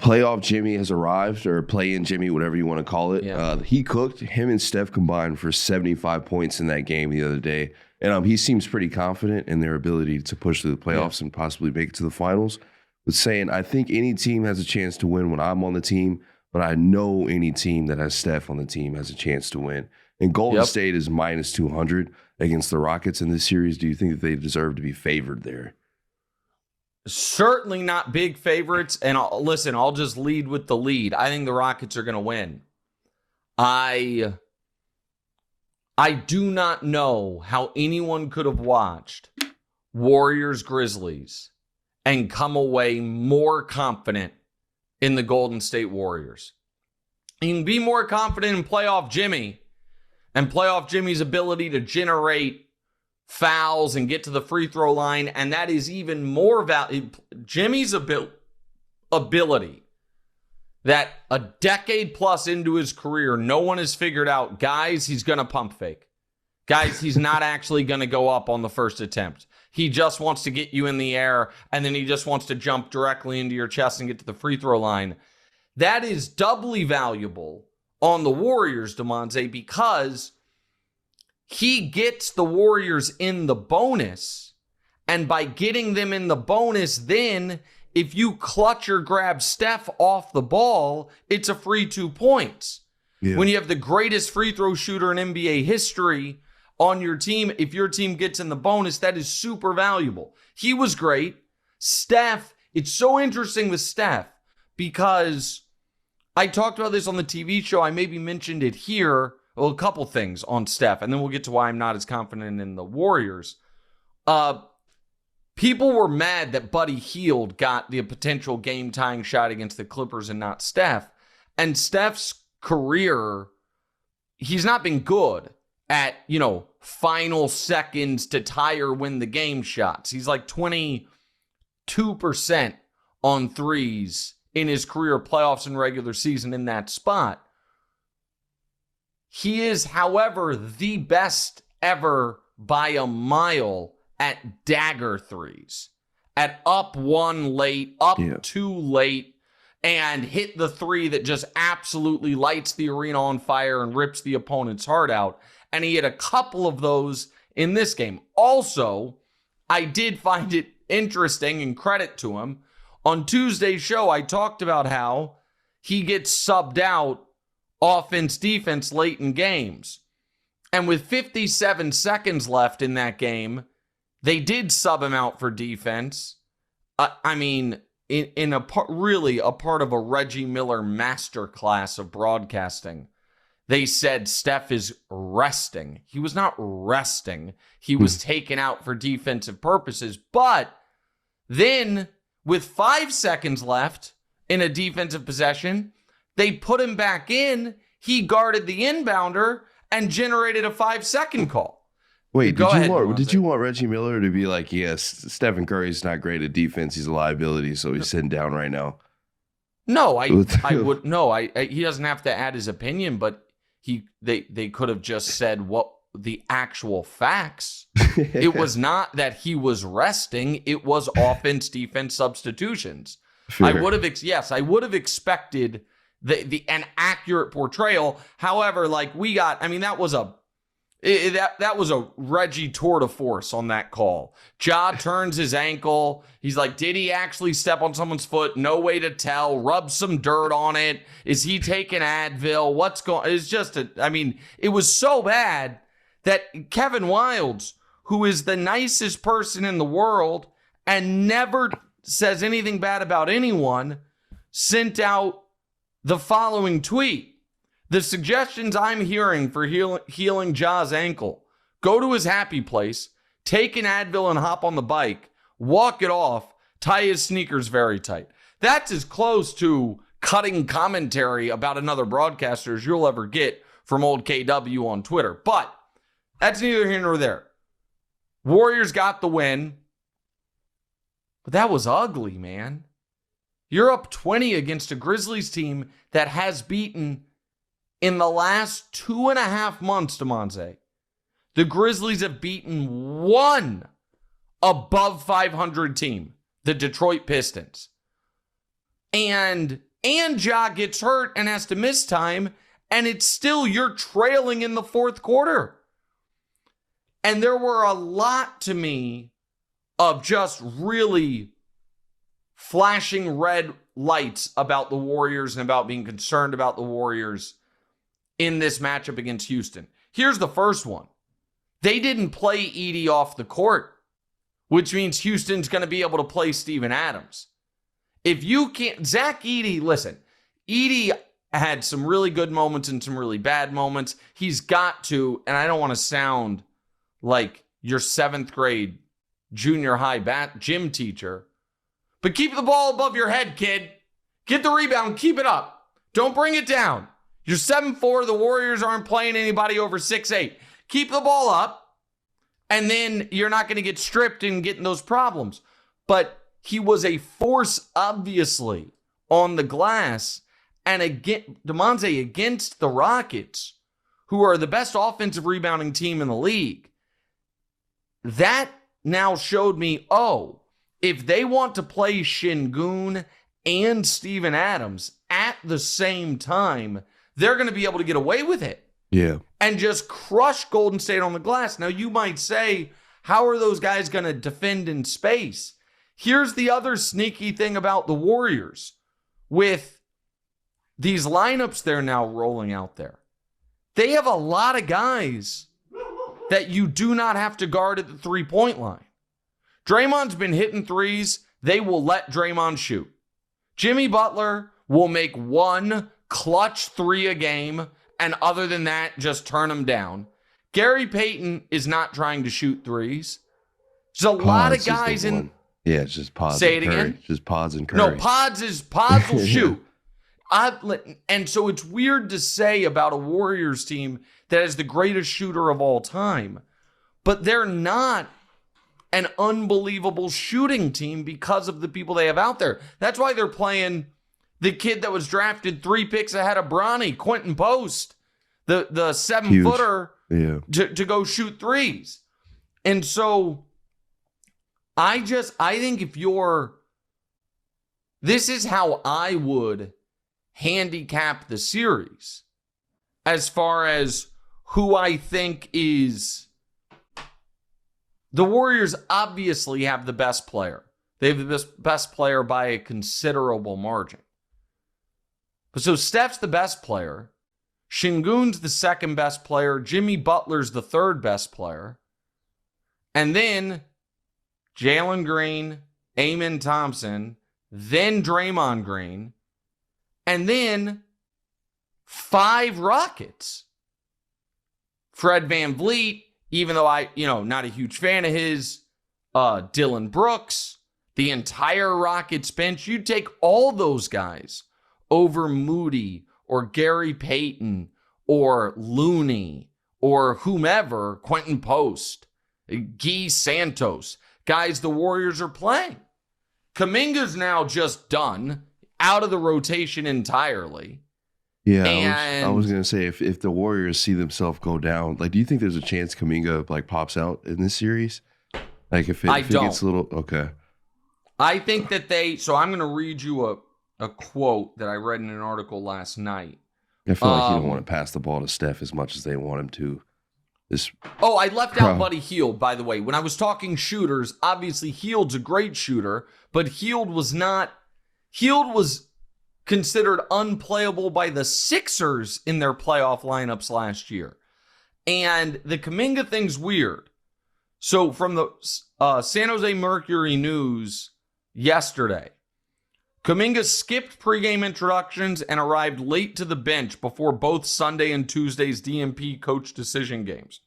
Playoff Jimmy has arrived, or play-in Jimmy, whatever you want to call it. Yeah. He cooked. Him and Steph combined for 75 points in that game the other day. And he seems pretty confident in their ability to push through the playoffs and possibly make it to the finals. But saying, I think any team has a chance to win when I'm on the team, but I know any team that has Steph on the team has a chance to win. And Golden State is minus 200 against the Rockets in this series. Do you think that they deserve to be favored there? Certainly not big favorites. And I'll just lead with the lead. I think the Rockets are going to win. I do not know how anyone could have watched Warriors Grizzlies and come away more confident in the Golden State Warriors. You can be more confident in playoff Jimmy and playoff Jimmy's ability to generate fouls and get to the free throw line, and that is even more valuable. Jimmy's ability that a decade plus into his career, no one has figured out, guys, he's going to pump fake. Guys, he's not actually going to go up on the first attempt. He just wants to get you in the air, and then he just wants to jump directly into your chest and get to the free throw line. That is doubly valuable on the Warriors, DeMonte, because he gets the Warriors in the bonus, and by getting them in the bonus, then if you clutch or grab Steph off the ball, it's a free 2 points. Yeah. When you have the greatest free throw shooter in NBA history on your team, if your team gets in the bonus, that is super valuable. He was great. Steph, it's so interesting with Steph because I talked about this on the TV show. I maybe mentioned it here. Well, a couple things on Steph, and then we'll get to why I'm not as confident in the Warriors. People were mad that Buddy Hield got the potential game-tying shot against the Clippers and not Steph. And Steph's career, he's not been good at, final seconds to tie or win the game shots. He's like 22% on threes in his career, playoffs and regular season in that spot. He is, however, the best ever by a mile at dagger threes, at up one late, up two late, and hit the three that just absolutely lights the arena on fire and rips the opponent's heart out. And he had a couple of those in this game. Also, I did find it interesting, and credit to him, on Tuesday's show, I talked about how he gets subbed out offense, defense late in games. And with 57 seconds left in that game, they did sub him out for defense. In a part of a Reggie Miller masterclass of broadcasting. They said Steph is resting. He was not resting. He was taken out for defensive purposes. But then, with 5 seconds left in a defensive possession, they put him back in. He guarded the inbounder and generated a 5-second call. Wait, did you want Reggie Miller to be like, yes, Stephen Curry's not great at defense. He's a liability, so he's sitting down right now? No, I would no. He doesn't have to add his opinion, but they could have just said what the actual facts. It was not that he was resting. It was offense defense substitutions. Sure. I would have expected an accurate portrayal. However, that was a Reggie tour de force on that call. Ja turns his ankle. He's like, did he actually step on someone's foot? No way to tell. Rub some dirt on it. Is he taking Advil? What's going? It's just it was so bad that Kevin Wildes, who is the nicest person in the world and never says anything bad about anyone, sent out the following tweet. The suggestions I'm hearing for healing Ja's ankle: go to his happy place, take an Advil and hop on the bike, walk it off, tie his sneakers very tight. That's as close to cutting commentary about another broadcaster as you'll ever get from old KW on Twitter. But that's neither here nor there. Warriors got the win. But that was ugly, man. You're up 20 against a Grizzlies team that has beaten, in the last 2.5 months, DeMonte, the Grizzlies have beaten one above 500 team, the Detroit Pistons. And and Ja gets hurt and has to miss time, and it's still you're trailing in the fourth quarter. And there were a lot to me of just really flashing red lights about the Warriors and about being concerned about the Warriors in this matchup against Houston. Here's the first one. They didn't play Edey off the court, which means Houston's going to be able to play Steven Adams. If you can't, Zach Edey, listen, Edey had some really good moments and some really bad moments. He's got to, and I don't want to sound like your 7th grade junior high gym teacher, but keep the ball above your head, kid. Get the rebound, keep it up. Don't bring it down. You're 7'4", the Warriors aren't playing anybody over 6'8". Keep the ball up, and then you're not going to get stripped and get in those problems. But he was a force, obviously, on the glass. And again, DeMonte against the Rockets, who are the best offensive rebounding team in the league, that now showed me, if they want to play Sengun and Steven Adams at the same time, they're going to be able to get away with it. Yeah. And just crush Golden State on the glass. Now, you might say, how are those guys going to defend in space? Here's the other sneaky thing about the Warriors. With these lineups they're now rolling out there, they have a lot of guys that you do not have to guard at the three-point line. Draymond's been hitting threes. They will let Draymond shoot. Jimmy Butler will make one clutch 3 a game, and other than that, just turn them down. Gary Payton is not trying to shoot thries. There's a lot of guys in... Yeah, it's just Pods Say and it Curry. again? Just Pods and Curry. No, Pods will shoot. And so it's weird to say about a Warriors team that is the greatest shooter of all time, but they're not an unbelievable shooting team because of the people they have out there. That's why they're playing the kid that was drafted 3 picks ahead of Bronny, Quentin Post, the 7-footer, to go shoot threes. And so I think this is how I would handicap the series as far as who I think is... The Warriors obviously have the best player. They have the best player by a considerable margin. So Steph's the best player. Sengun's the second best player. Jimmy Butler's the third best player. And then Jalen Green, Amen Thompson, then Draymond Green, and then 5 Rockets. Fred VanVleet, even though not a huge fan of his, Dylan Brooks, the entire Rockets bench. You take all those guys over Moody or Gary Payton or Looney or whomever, Quentin Post, Guy Santos, guys the Warriors are playing. Kuminga's now just done, out of the rotation entirely. Yeah, I was going to say, if the Warriors see themselves go down, do you think there's a chance Kuminga pops out in this series? If it gets a little... Okay. I think that so I'm going to read you a quote that I read in an article last night. I feel like you don't want to pass the ball to Steph as much as they want him to. I left out Buddy Hield, by the way. When I was talking shooters, obviously Hield's a great shooter, but Hield was considered unplayable by the Sixers in their playoff lineups last year. And the Kuminga thing's weird. So from the San Jose Mercury News yesterday, Kuminga skipped pregame introductions and arrived late to the bench before both Sunday and Tuesday's DNP coach decision games.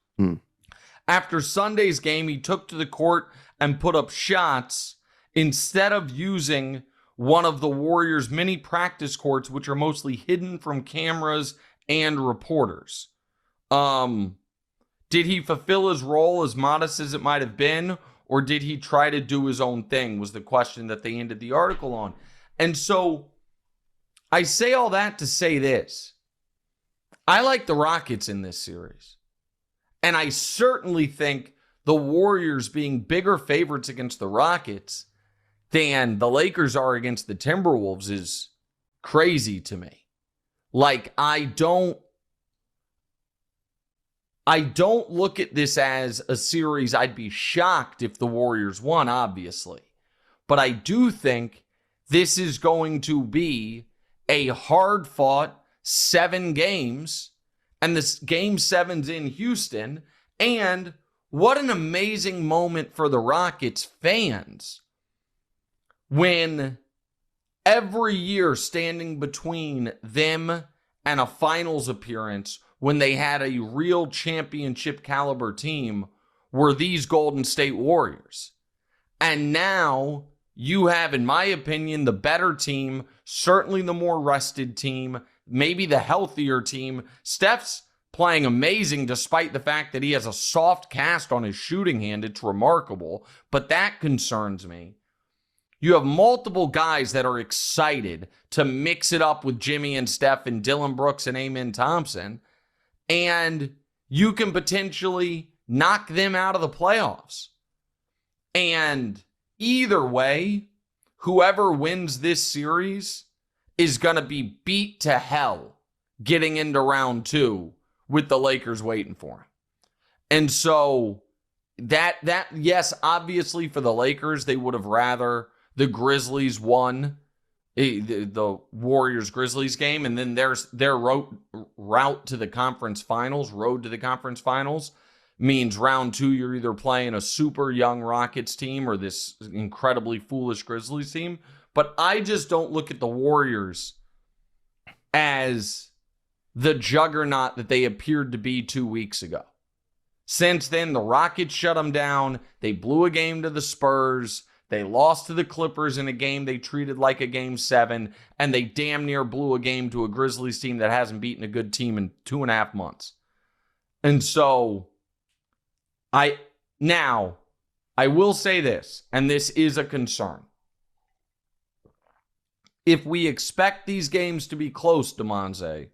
After Sunday's game, he took to the court and put up shots instead of using one of the Warriors' many practice courts, which are mostly hidden from cameras and reporters. Did he fulfill his role, as modest as it might have been, or did he try to do his own thing, was the question that they ended the article on. And so I say all that to say this. I like the Rockets in this series. And I certainly think the Warriors being bigger favorites against the Rockets than the Lakers are against the Timberwolves is crazy to me. Like, I don't look at this as a series. I'd be shocked if the Warriors won, obviously. But I do think this is going to be a hard-fought 7 games, and this game 7's in Houston. And what an amazing moment for the Rockets fans when every year standing between them and a finals appearance, when they had a real championship caliber team, were these Golden State Warriors. And now you have, in my opinion, the better team, certainly the more rested team, maybe the healthier team. Steph's playing amazing despite the fact that he has a soft cast on his shooting hand. It's remarkable, but that concerns me. You have multiple guys that are excited to mix it up with Jimmy and Steph and Dillon Brooks and Amen Thompson, and you can potentially knock them out of the playoffs. And either way, whoever wins this series is going to be beat to hell getting into round 2 with the Lakers waiting for him. And so that yes, obviously for the Lakers, they would have rather the Grizzlies won the Warriors-Grizzlies game, and then there's their route to the conference finals, road to the conference finals, means round 2 you're either playing a super young Rockets team or this incredibly foolish Grizzlies team. But I just don't look at the Warriors as the juggernaut that they appeared to be 2 weeks ago. Since then, the Rockets shut them down. They blew a game to the Spurs. They lost to the Clippers in a game they treated like a game 7, and they damn near blew a game to a Grizzlies team that hasn't beaten a good team in 2.5 months. And so, I will say this, and this is a concern. If we expect these games to be close, DeMonze,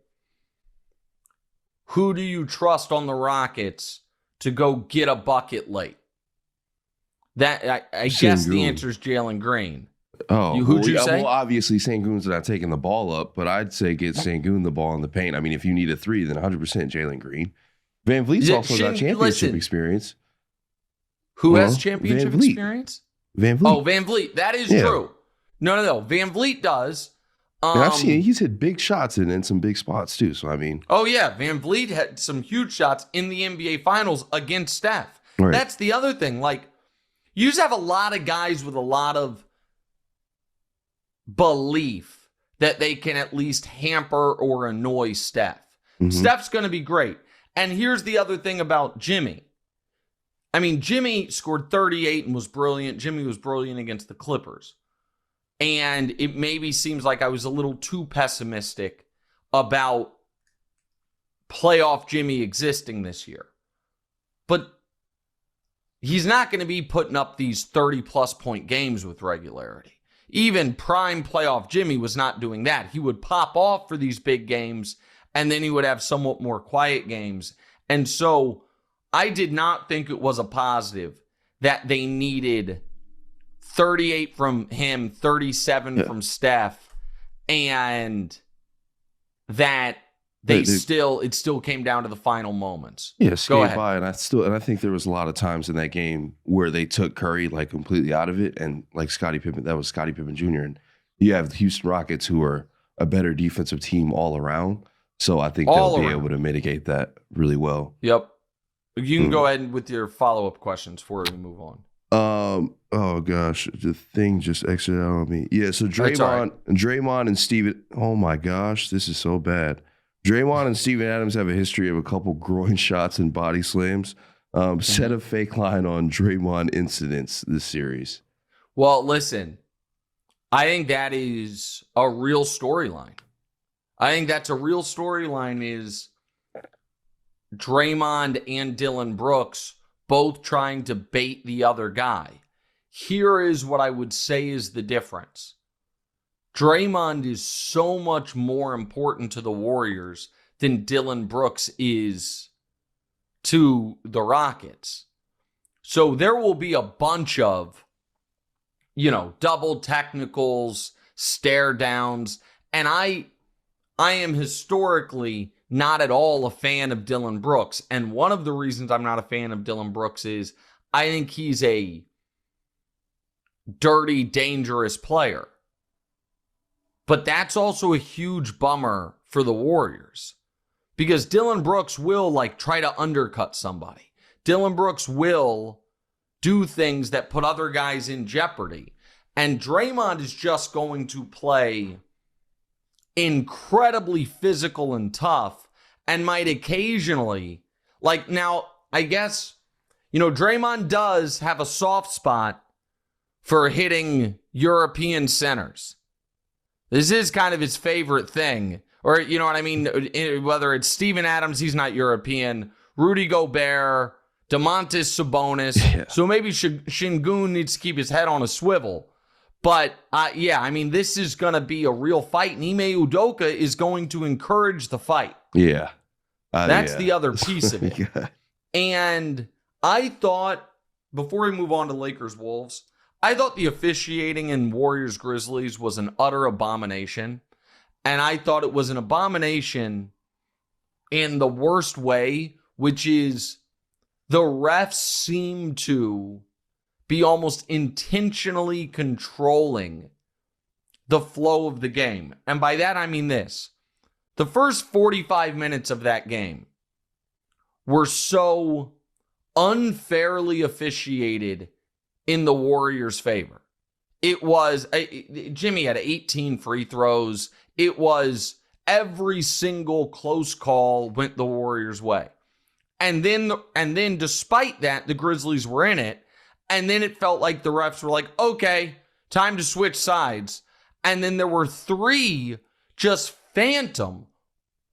who do you trust on the Rockets to go get a bucket late? That I guess the answer is Jalen Green. Oh, who'd you say? Well, obviously Sengun's not taking the ball up, but I'd say get Sengun the ball in the paint. I mean, if you need a 3, then 100% Jalen Green. Van Vliet's also got championship experience. Who has championship experience? Van Vliet. Oh, Van Vliet. That is true. No. Van Vliet does. And I've seen he's hit big shots in some big spots too. So I mean, oh yeah, Van Vliet had some huge shots in the NBA Finals against Steph. Right. That's the other thing. Like, you just have a lot of guys with a lot of belief that they can at least hamper or annoy Steph. Mm-hmm. Steph's going to be great. And here's the other thing about Jimmy. I mean, Jimmy scored 38 and was brilliant. Jimmy was brilliant against the Clippers. And it maybe seems like I was a little too pessimistic about playoff Jimmy existing this year. But he's not going to be putting up these 30-plus point games with regularity. Even prime playoff Jimmy was not doing that. He would pop off for these big games, and then he would have somewhat more quiet games. And so I did not think it was a positive that they needed 38 from him, 37 from Steph, and that it still came down to the final moments. Yeah, skate by, and I think there was a lot of times in that game where they took Curry like completely out of it, and like Scottie Pippen, that was Scottie Pippen Jr. And you have the Houston Rockets, who are a better defensive team all around. So I think they'll be able to mitigate that really well. Yep. You can go ahead with your follow-up questions before we move on. Oh gosh, the thing just exited out on me. Yeah, so Draymond and Steven. Oh my gosh, this is so bad. Draymond and Steven Adams have a history of a couple groin shots and body slams. Set a fake line on Draymond incidents this series. Well, listen, I think that is a real storyline. I think that's a real storyline is Draymond and Dillon Brooks both trying to bait the other guy. Here is what I would say is the difference. Draymond is so much more important to the Warriors than Dillon Brooks is to the Rockets. So there will be a bunch of, double technicals, stare downs, And I am historically not at all a fan of Dillon Brooks. And one of the reasons I'm not a fan of Dillon Brooks is I think he's a dirty, dangerous player. But that's also a huge bummer for the Warriors. Because Dillon Brooks will try to undercut somebody. Dillon Brooks will do things that put other guys in jeopardy. And Draymond is just going to play incredibly physical and tough and might occasionally, now, I guess, Draymond does have a soft spot for hitting European centers. This is kind of his favorite thing. Or, you know what I mean? Whether it's Steven Adams, he's not European, Rudy Gobert, Domantas Sabonis. Yeah. So maybe Sengun needs to keep his head on a swivel. But, this is going to be a real fight. And Ime Udoka is going to encourage the fight. Yeah. That's the other piece of it. Yeah. And I thought, before we move on to Lakers-Wolves, I thought the officiating in Warriors-Grizzlies was an utter abomination. And I thought it was an abomination in the worst way, which is the refs seem to be almost intentionally controlling the flow of the game. And by that, I mean this. The first 45 minutes of that game were so unfairly officiated in the Warriors' favor. It was, Jimmy had 18 free throws. It was every single close call went the Warriors' way. And then despite that, the Grizzlies were in it. And then it felt like the refs were like, okay, time to switch sides. And then there were 3 just phantom,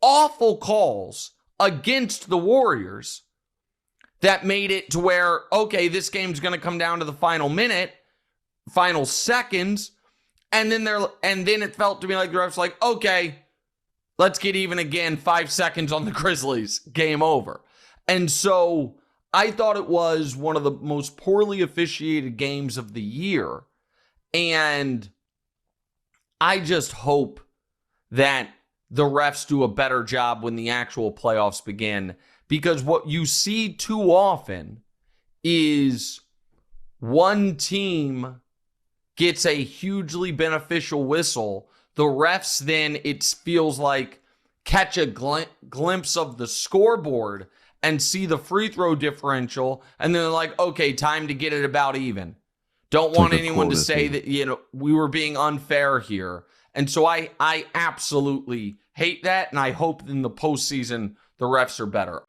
awful calls against the Warriors that made it to where, okay, this game's going to come down to the final minute, final seconds. And then it felt to me like the refs were like, okay, let's get even again, 5 seconds on the Grizzlies, game over. And so I thought it was one of the most poorly officiated games of the year. And I just hope that the refs do a better job when the actual playoffs begin. Because what you see too often is one team gets a hugely beneficial whistle. The refs then, it feels like, catch a glimpse of the scoreboard and see the free throw differential, and then they're like, okay, time to get it about even. Don't want anyone to say that, we were being unfair here. And so I absolutely hate that, and I hope in the postseason the refs are better.